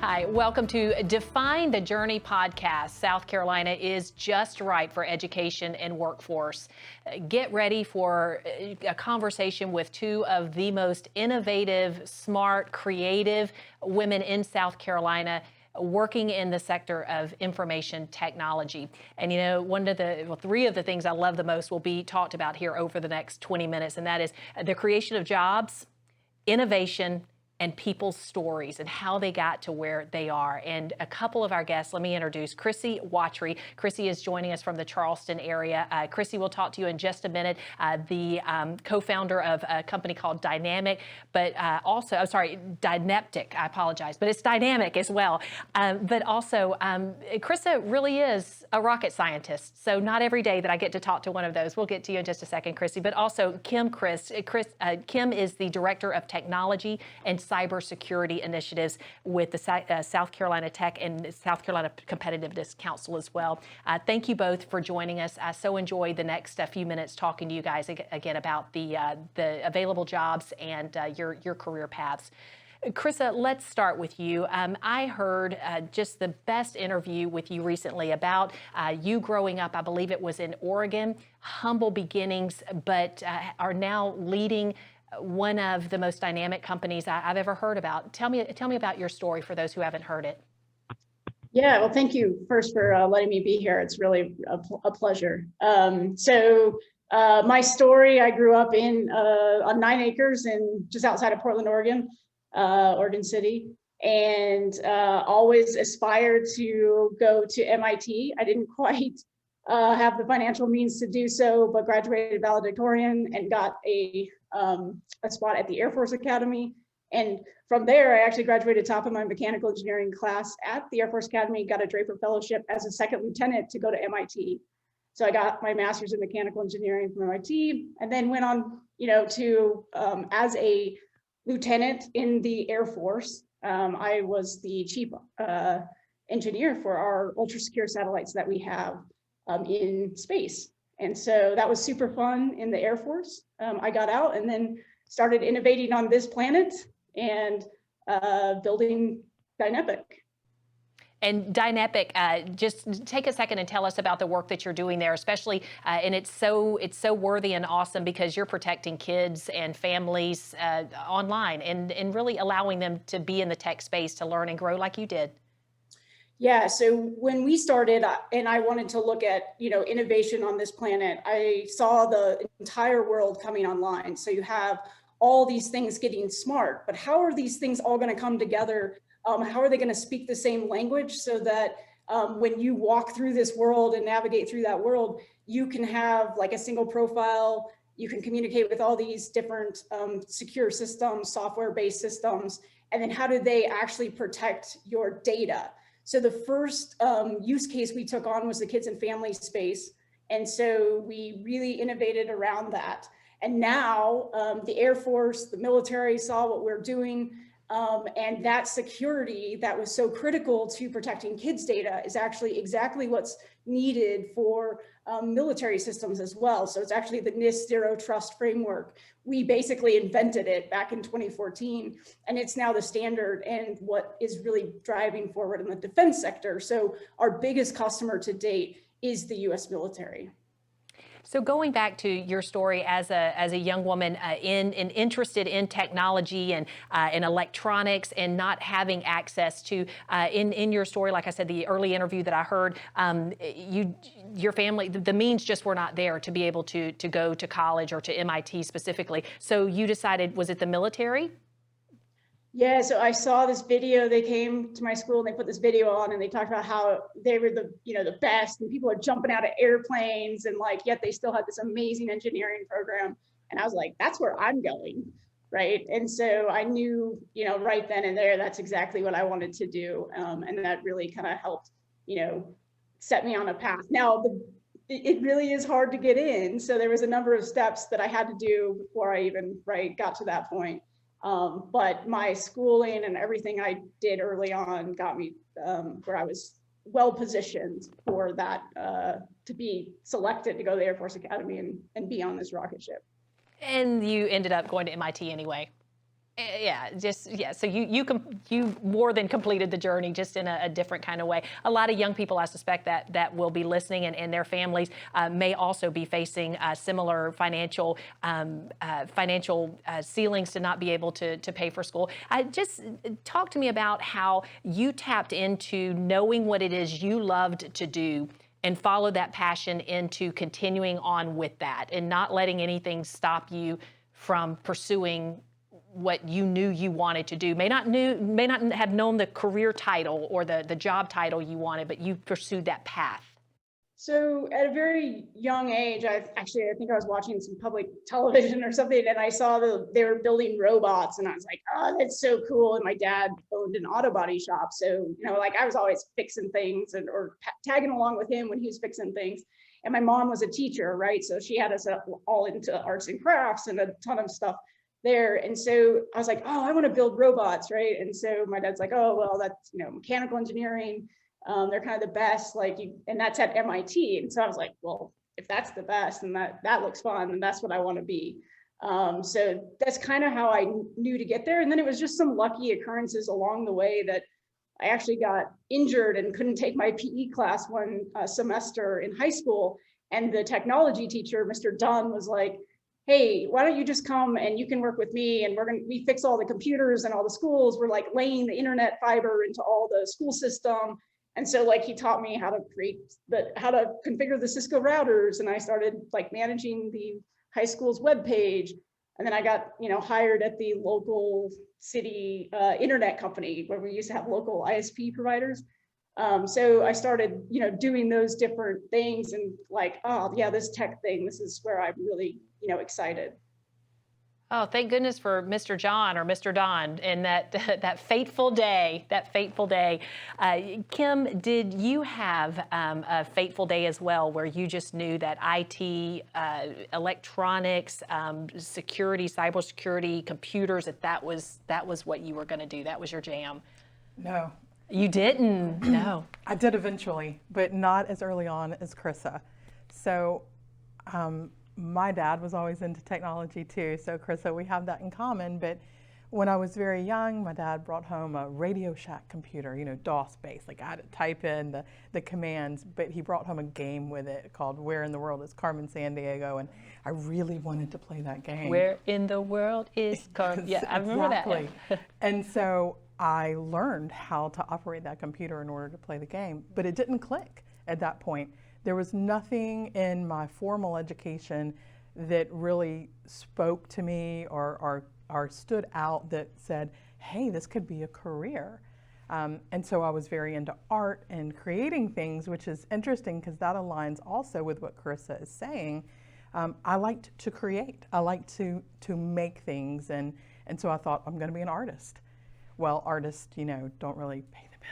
Hi, welcome to Define the Journey podcast. South Carolina is just right for education and workforce. Get ready for a conversation with two of the most innovative, smart, creative women in South Carolina working in the sector of information technology. And you know, three of the things I love the most will be talked about here over the next 20 minutes, and that is the creation of jobs, innovation, and people's stories and how they got to where they are. And a couple of our guests, let me introduce Chrissy Watry. Chrissy is joining us from the Charleston area. Chrissy will talk to you in just a minute, the co-founder of a company called Dyneptic, I apologize, but it's dynamic as well. But also, Krista really is a rocket scientist, so not every day that I get to talk to one of those. We'll get to you in just a second, Chrissy. But also, Kim is the Director of Technology and Cybersecurity Initiatives with the South Carolina Tech and South Carolina Competitiveness Council as well. Thank you both for joining us. I so enjoyed the next few minutes talking to you guys again about the available jobs and your career paths. Krista, let's start with you. I heard just the best interview with you recently about you growing up, I believe it was in Oregon, humble beginnings, but are now leading one of the most dynamic companies I've ever heard about. Tell me about your story for those who haven't heard it. Yeah, well, thank you first for letting me be here. It's really a pleasure. My story, I grew up on 9 acres just outside of Portland, Oregon, Oregon City, and always aspired to go to MIT. I didn't quite have the financial means to do so, but graduated valedictorian and got a spot at the Air Force Academy. And from there, I actually graduated top of my mechanical engineering class at the Air Force Academy, got a Draper Fellowship as a second lieutenant to go to MIT. So I got my master's in mechanical engineering from MIT, and then went on, to as a lieutenant in the Air Force. I was the chief engineer for our ultra secure satellites that we have in space. And so that was super fun in the Air Force. I got out and then started innovating on this planet and building Dyneptic. And Dyneptic, just take a second and tell us about the work that you're doing there, especially, and it's so worthy and awesome because you're protecting kids and families online and really allowing them to be in the tech space to learn and grow like you did. Yeah, so when we started and I wanted to look at, innovation on this planet, I saw the entire world coming online. So you have all these things getting smart, but how are these things all going to come together? How are they going to speak the same language so that when you walk through this world and navigate through that world, you can have like a single profile, you can communicate with all these different secure systems, software-based systems, and then how do they actually protect your data? So the first use case we took on was the kids and family space. And so we really innovated around that. And now the Air Force, the military saw what we're doing. And that security that was so critical to protecting kids' data is actually exactly what's needed for military systems as well. So it's actually the NIST Zero Trust framework. We basically invented it back in 2014, and it's now the standard and what is really driving forward in the defense sector. So our biggest customer to date is the US military. So going back to your story as a young woman interested in technology and in electronics and not having access to in your story, like I said, the early interview that I heard, your family, the means just were not there to be able to go to college or to MIT specifically. So you decided, was it the military? Yeah, so I saw this video. They came to my school and they put this video on and they talked about how they were the best and people are jumping out of airplanes and yet they still had this amazing engineering program. And I was like, that's where I'm going, right? And so I knew, right then and there, that's exactly what I wanted to do. And that really kind of helped, set me on a path. Now, it really is hard to get in. So there was a number of steps that I had to do before I even got to that point. But my schooling and everything I did early on got me where I was well positioned for that, to be selected to go to the Air Force Academy and be on this rocket ship. And you ended up going to MIT anyway. So you more than completed the journey, just in a different kind of way. A lot of young people, I suspect, that will be listening, and their families may also be facing similar financial ceilings to not be able to pay for school. Just talk to me about how you tapped into knowing what it is you loved to do and follow that passion into continuing on with that, and not letting anything stop you from pursuing what you knew you wanted to do. May not have known the career title or the job title you wanted, but you pursued that path. So at a very young age, I think I was watching some public television or something, and I saw they were building robots, and I was like, oh, that's so cool. And my dad owned an auto body shop, so like I was always fixing things or tagging along with him when he was fixing things. And my mom was a teacher, right? So she had us all into arts and crafts and a ton of stuff there. And so I was like, oh, I want to build robots, right? And so my dad's like, oh, well, that's mechanical engineering. They're kind of the best, and that's at MIT. And so I was like, well, if that's the best and that looks fun, and that's what I want to be. So that's kind of how I knew to get there. And then it was just some lucky occurrences along the way that I actually got injured and couldn't take my PE class one semester in high school. And the technology teacher, Mr. Dunn, was like, hey, why don't you just come and you can work with me, and we fix all the computers and all the schools. We're like laying the internet fiber into all the school system. And so he taught me how to configure the Cisco routers, and I started managing the high school's webpage. And then I got hired at the local city internet company where we used to have local ISP providers. So I started doing those different things, and oh yeah, this tech thing, this is where I'm really excited. Oh, thank goodness for Mr. John or Mr. Don and that fateful day. Kim, did you have a fateful day as well, where you just knew that IT, electronics, security, cybersecurity, computers, that was what you were going to do? That was your jam? No. You didn't? No. I did eventually, but not as early on as Krissa. So my dad was always into technology too, so Krissa, we have that in common. But when I was very young, my dad brought home a Radio Shack computer, DOS-based. I had to type in the commands, but he brought home a game with it called Where in the World is Carmen Sandiego, and I really wanted to play that game. Where in the world is Carmen? Yeah, I remember exactly. that. And so I learned how to operate that computer in order to play the game, but it didn't click at that point. There was nothing in my formal education that really spoke to me or stood out that said, hey, this could be a career. And so I was very into art and creating things, which is interesting because that aligns also with what Krissa is saying. I liked to create. I like to make things. And so I thought, I'm going to be an artist. Well, artists, don't really pay the bills.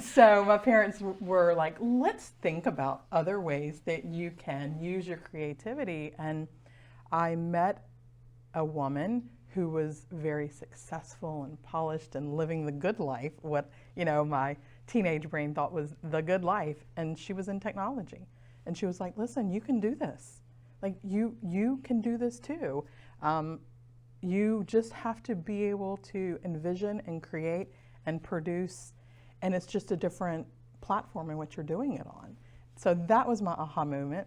So my parents were like, let's think about other ways that you can use your creativity. And I met a woman who was very successful and polished and living the good life, what my teenage brain thought was the good life. And she was in technology. And she was like, listen, you can do this. You can do this too. You just have to be able to envision and create and produce, and it's just a different platform in which you're doing it on. So that was my aha moment.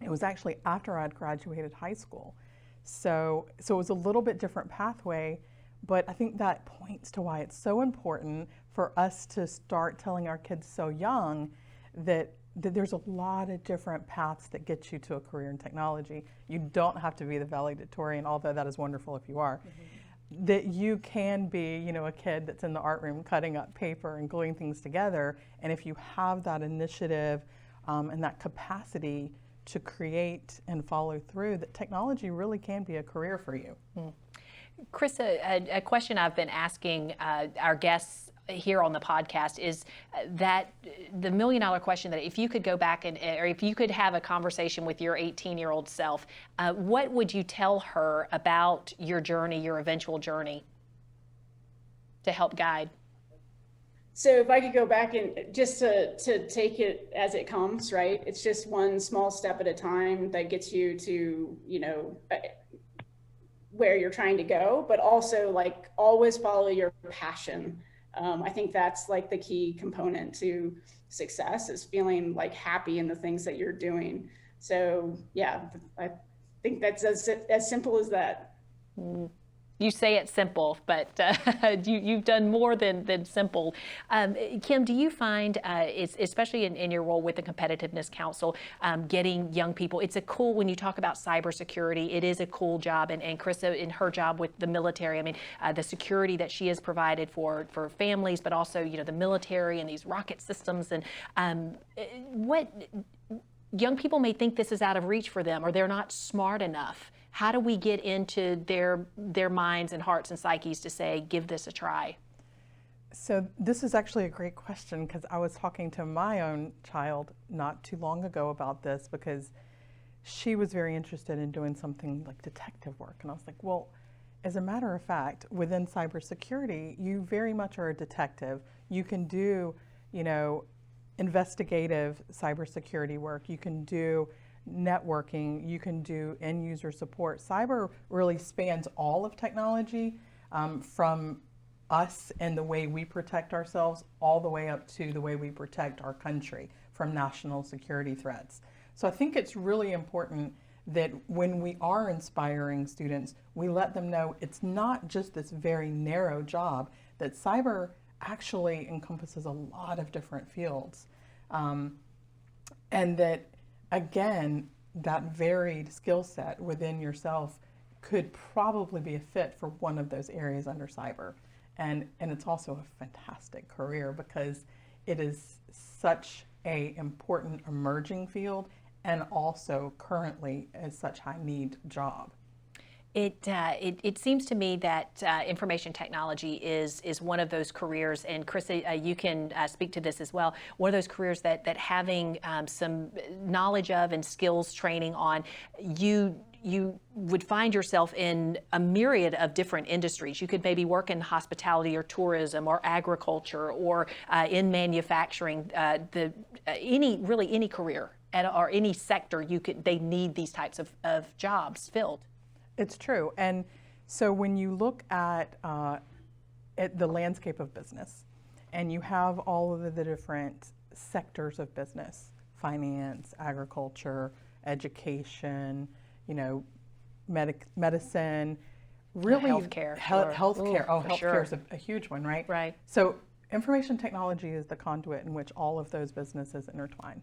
It was actually after I'd graduated high school. So it was a little bit different pathway, but I think that points to why it's so important for us to start telling our kids so young that there's a lot of different paths that get you to a career in technology. You don't have to be the valedictorian, although that is wonderful if you are. Mm-hmm. That you can be, a kid that's in the art room cutting up paper and gluing things together. And if you have that initiative and that capacity to create and follow through, that technology really can be a career for you. Mm. Krissa, a question I've been asking our guests here on the podcast is that the $1 million question, that if you could go back or if you could have a conversation with your 18-year-old self, what would you tell her about your journey, your eventual journey, to help guide? So if I could go back and just to take it as it comes, right? It's just one small step at a time that gets you to, where you're trying to go, but also like always follow your passion. I think that's like the key component to success, is feeling like happy in the things that you're doing. So yeah, I think that's as simple as that. You say it's simple, but you've done more than simple. Kim, do you find, especially in your role with the Competitiveness Council, getting young people, it's a cool, when you talk about cybersecurity, it is a cool job. And Krista, in her job with the military, I mean, the security that she has provided for families, but also, you know, the military and these rocket systems. And what young people may think this is out of reach for them, or they're not smart enough. How do we get into their minds and hearts and psyches to say, give this a try? So this is actually a great question, because I was talking to my own child not too long ago about this, because she was very interested in doing something like detective work. And I was like, well, as a matter of fact, within cybersecurity, you very much are a detective. You can do, you know, investigative cybersecurity work. You can do networking, you can do end user support. Cyber really spans all of technology, from us and the way we protect ourselves all the way up to the way we protect our country from national security threats. So I think it's really important that when we are inspiring students, we let them know it's not just this very narrow job, that cyber actually encompasses a lot of different fields. And that, again, that varied skill set within yourself could probably be a fit for one of those areas under cyber. And it's also a fantastic career, because it is such a important emerging field, and also currently is such high need job. It seems to me that information technology is one of those careers, and Krista, you can speak to this as well. One of those careers that having some knowledge of and skills training on, you would find yourself in a myriad of different industries. You could maybe work in hospitality or tourism or agriculture or in manufacturing. Any career or any sector they need these types of jobs filled. It's true. And so when you look at the landscape of business, and you have all of the different sectors of business, finance, agriculture, education, you know, medicine, really healthcare. Healthcare. Oh, healthcare sure. is a huge one, right? Right. So information technology is the conduit in which all of those businesses intertwine.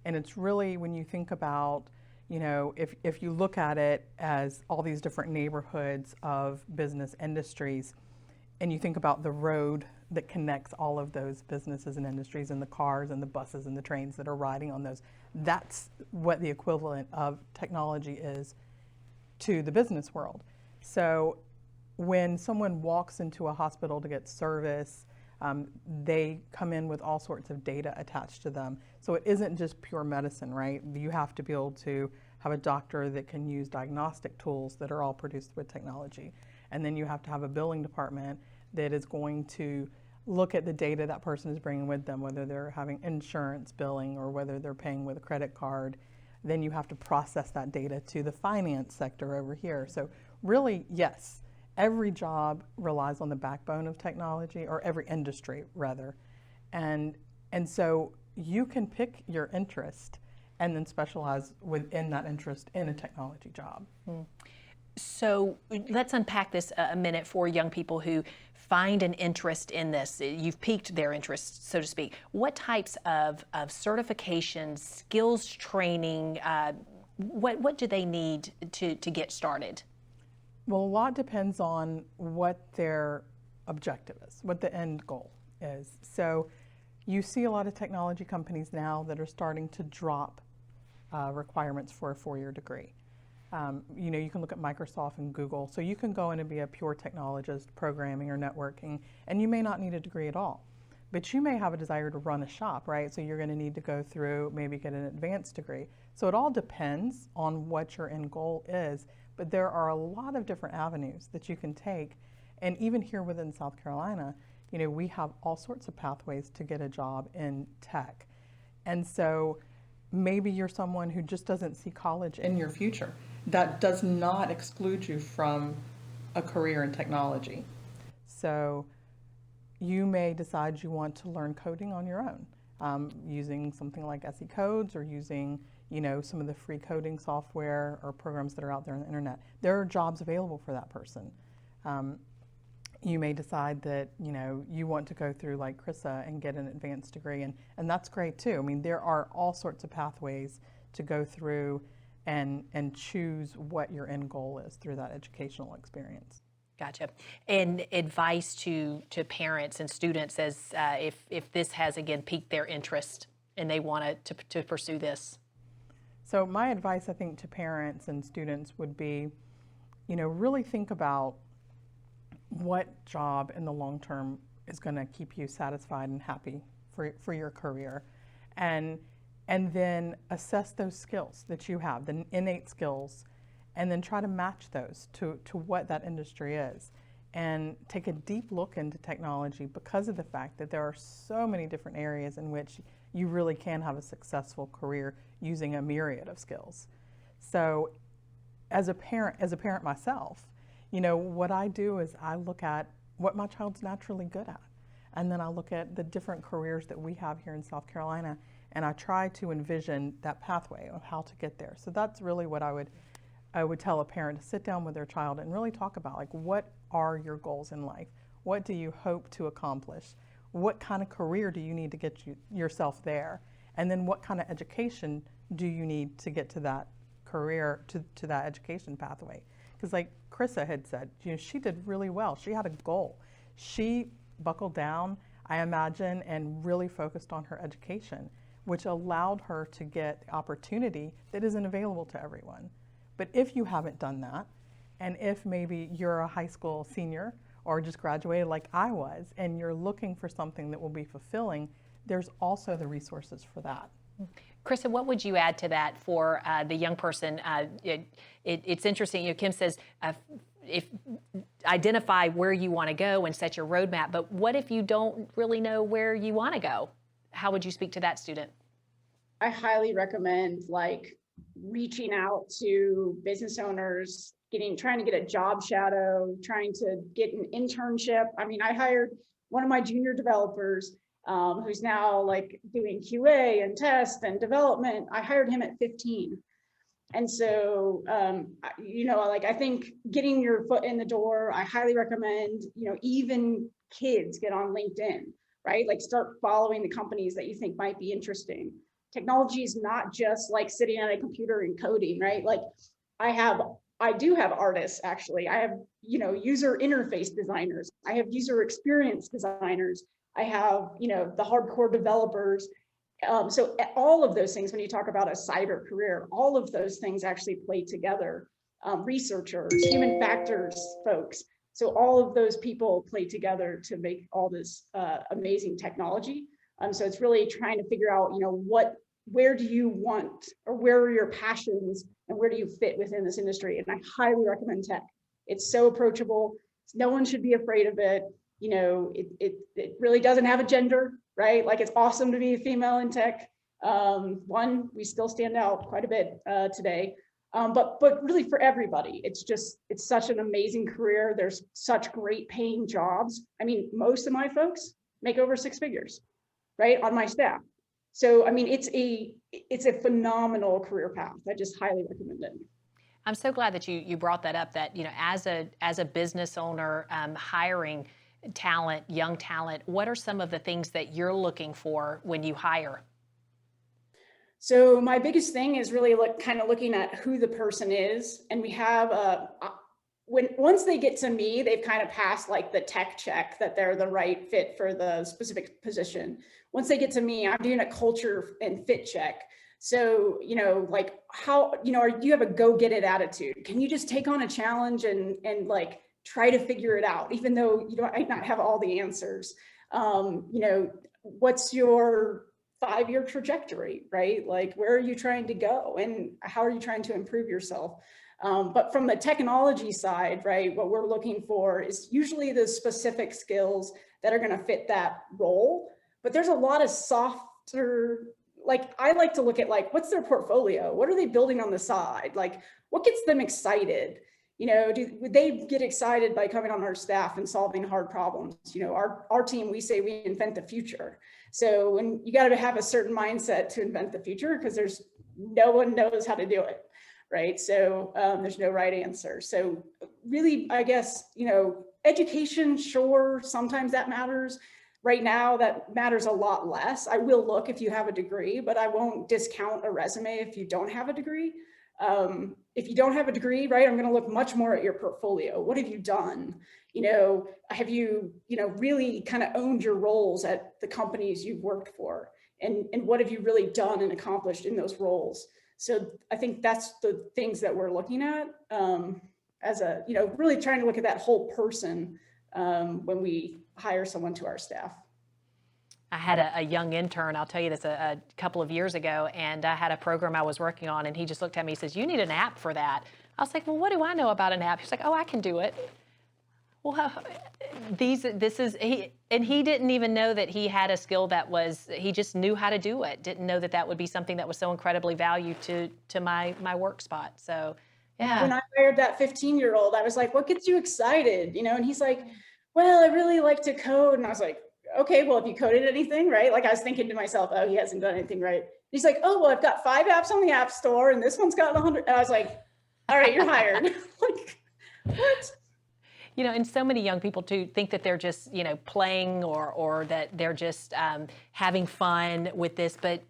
And it's really, when you think about, you know, if you look at it as all these different neighborhoods of business industries, and you think about the road that connects all of those businesses and industries, and the cars and the buses and the trains that are riding on those, that's what the equivalent of technology is to the business world. So when someone walks into a hospital to get service, they come in with all sorts of data attached to them. So it isn't just pure medicine, right? You have to be able to have a doctor that can use diagnostic tools that are all produced with technology. And then you have to have a billing department that is going to look at the data that person is bringing with them, whether they're having insurance billing or whether they're paying with a credit card. Then you have to process that data to the finance sector over here. So really, yes, every job relies on the backbone of technology, or every industry rather. And so you can pick your interest and then specialize within that interest in a technology job. So let's unpack this a minute for young people who find an interest in this. You've piqued their interest, so to speak. What types of certifications, skills training, what do they need to get started? Well, a lot depends on what their objective is, what the end goal is. So you see a lot of technology companies now that are starting to drop requirements for a 4-year degree. You know, you can look at Microsoft and Google. So you can go in and be a pure technologist, programming or networking, and you may not need a degree at all. But you may have a desire to run a shop, right? So you're going to need to go through, maybe get an advanced degree. So it all depends on what your end goal is. But there are a lot of different avenues that you can take. And even here within South Carolina, you know, we have all sorts of pathways to get a job in tech. And so maybe you're someone who just doesn't see college in your future. That does not exclude you from a career in technology. So you may decide you want to learn coding on your own, using something like SE Codes or using, some of the free coding software or programs that are out there on the internet. There are jobs available for that person. You may decide that, you want to go through like Krissa and get an advanced degree, and that's great too. I mean, there are all sorts of pathways to go through and choose what your end goal is through that educational experience. Gotcha. And advice to parents and students as if this has again piqued their interest and they want to pursue this. So my advice, I think, to parents and students would be, really think about what job in the long term is going to keep you satisfied and happy for your career, and then assess those skills that you have, the innate skills, and then try to match those to what that industry is, and take a deep look into technology because of the fact that there are so many different areas in which you really can have a successful career using a myriad of skills. So as a parent myself, what I do is I look at what my child's naturally good at, and then I look at the different careers that we have here in South Carolina, and I try to envision that pathway of how to get there. So that's really what I would tell a parent, to sit down with their child and really talk about, like, what are your goals in life? What do you hope to accomplish? What kind of career do you need to get yourself there? And then what kind of education do you need to get to that career, to that education pathway? Because like Krissa had said, she did really well. She had a goal. She buckled down, I imagine, and really focused on her education, which allowed her to get the opportunity that isn't available to everyone. But if you haven't done that, and if maybe you're a high school senior or just graduated like I was, and you're looking for something that will be fulfilling, there's also the resources for that. Krissa, what would you add to that for the young person? It's interesting, Kim says, if identify where you want to go and set your roadmap, but what if you don't really know where you want to go? How would you speak to that student? I highly recommend reaching out to business owners, trying to get a job shadow, trying to get an internship. I mean, I hired one of my junior developers who's now doing QA and test and development. I hired him at 15. And so, I think getting your foot in the door, I highly recommend, even kids get on LinkedIn, right? Start following the companies that you think might be interesting. Technology is not just sitting at a computer and coding, right? I do have artists, actually. I have, user interface designers. I have user experience designers. I have, the hardcore developers. So all of those things, when you talk about a cyber career, all of those things actually play together. Researchers, human factors folks. So all of those people play together to make all this amazing technology. So it's really trying to figure out, where do you want, or where are your passions, and where do you fit within this industry? And I highly recommend tech. It's so approachable. No one should be afraid of it. It really doesn't have a gender, right? It's awesome to be a female in tech. We still stand out quite a bit today. But really for everybody, it's such an amazing career. There's such great paying jobs. I mean, most of my folks make over 6 figures, right, on my staff. So, I mean, it's a phenomenal career path. I just highly recommend it. I'm so glad that you brought that up, that, as a business owner, hiring talent, young talent, what are some of the things that you're looking for when you hire? So my biggest thing is really looking at who the person is. And we have once they get to me, they've kind of passed the tech check that they're the right fit for the specific position. Once they get to me, I'm doing a culture and fit check. So, how, do you have a go get it attitude? Can you just take on a challenge and try to figure it out, even though you might not have all the answers? What's your 5-year trajectory, right? Where are you trying to go, and how are you trying to improve yourself? But from the technology side, right, what we're looking for is usually the specific skills that are going to fit that role. But there's a lot of softer, I like to look at what's their portfolio? What are they building on the side? What gets them excited? would they get excited by coming on our staff and solving hard problems? Our team, we say we invent the future. So when you got to have a certain mindset to invent the future, because there's no one knows how to do it, right? So there's no right answer. So really, I guess, education, sure, sometimes that matters. Right now, that matters a lot less. I will look if you have a degree, but I won't discount a resume if you don't have a degree. If you don't have a degree, right, I'm going to look much more at your portfolio. What have you done? Have you, really kind of owned your roles at the companies you've worked for? And what have you really done and accomplished in those roles? So I think that's the things that we're looking at as really trying to look at that whole person when we hire someone to our staff. I had a young intern, I'll tell you this, a couple of years ago, and I had a program I was working on, and he just looked at me and says, "You need an app for that." I was like, "Well, what do I know about an app?" He's like, "Oh, I can do it." Well, he didn't even know that he had a skill he just knew how to do it. Didn't know that would be something that was so incredibly valued to my work spot. So, yeah. When I hired that 15-year-old, I was like, "What gets you excited?" And he's like, "Well, I really like to code." And I was like, "Okay, well, have you coded anything?" Right? Like I was thinking to myself, "Oh, he hasn't done anything right." He's like, "Oh, well, I've got 5 apps on the App Store and this one's got 100. And I was like, "All right, you're hired." Like, what? And so many young people too think that they're just, playing or that they're just having fun with this. But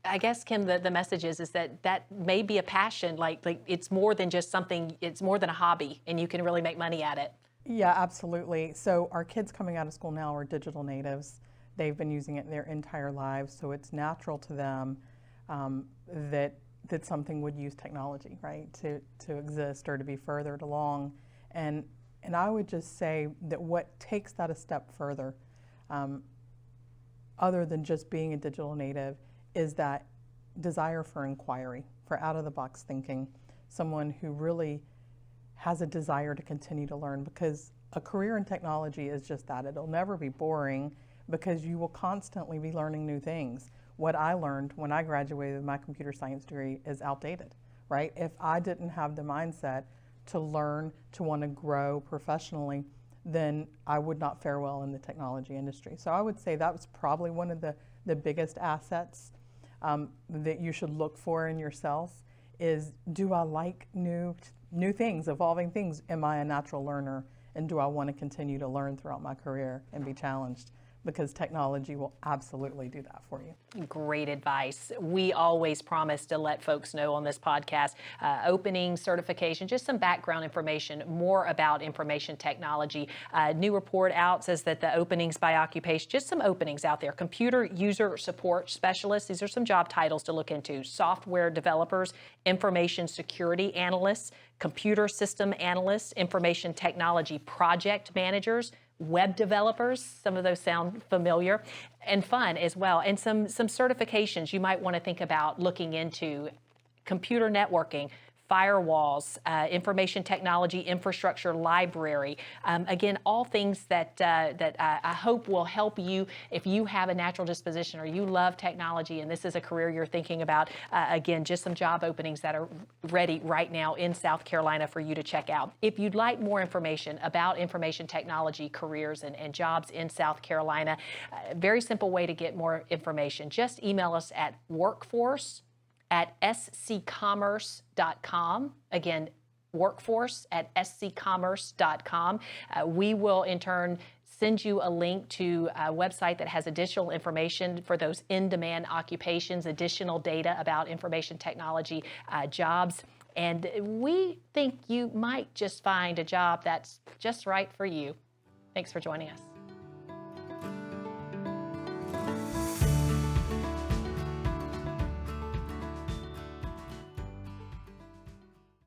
I guess, Kim, the message is that may be a passion. Like it's more than just something, it's more than a hobby, and you can really make money at it. Yeah, absolutely. So our kids coming out of school now are digital natives. They've been using it their entire lives, so it's natural to them that something would use technology, right, to exist or to be furthered along. And I would just say that what takes that a step further, other than just being a digital native, is that desire for inquiry, for out-of-the-box thinking, someone who really has a desire to continue to learn, because a career in technology is just that. It'll never be boring because you will constantly be learning new things. What I learned when I graduated with my computer science degree is outdated, right? If I didn't have the mindset to learn, to want to grow professionally, then I would not fare well in the technology industry. So I would say that was probably one of the biggest assets that you should look for in yourself is, do I like new things, evolving things? Am I a natural learner? And do I want to continue to learn throughout my career and be challenged? Because technology will absolutely do that for you. Great advice. We always promise to let folks know on this podcast, opening, certification, just some background information, more about information technology. New report out says that the openings by occupation, just some openings out there. Computer user support specialists, these are some job titles to look into. Software developers, information security analysts, computer system analysts, information technology project managers, web developers, some of those sound familiar, and fun as well. And some certifications you might want to think about looking into: computer networking, firewalls, information technology, infrastructure library. Again, all things that I hope will help you if you have a natural disposition or you love technology and this is a career you're thinking about. Again, just some job openings that are ready right now in South Carolina for you to check out. If you'd like more information about information technology careers and jobs in South Carolina, a very simple way to get more information. Just email us at workforce@sccommerce.com. Again, workforce@sccommerce.com. We will in turn send you a link to a website that has additional information for those in-demand occupations, additional data about information technology jobs. And we think you might just find a job that's just right for you. Thanks for joining us.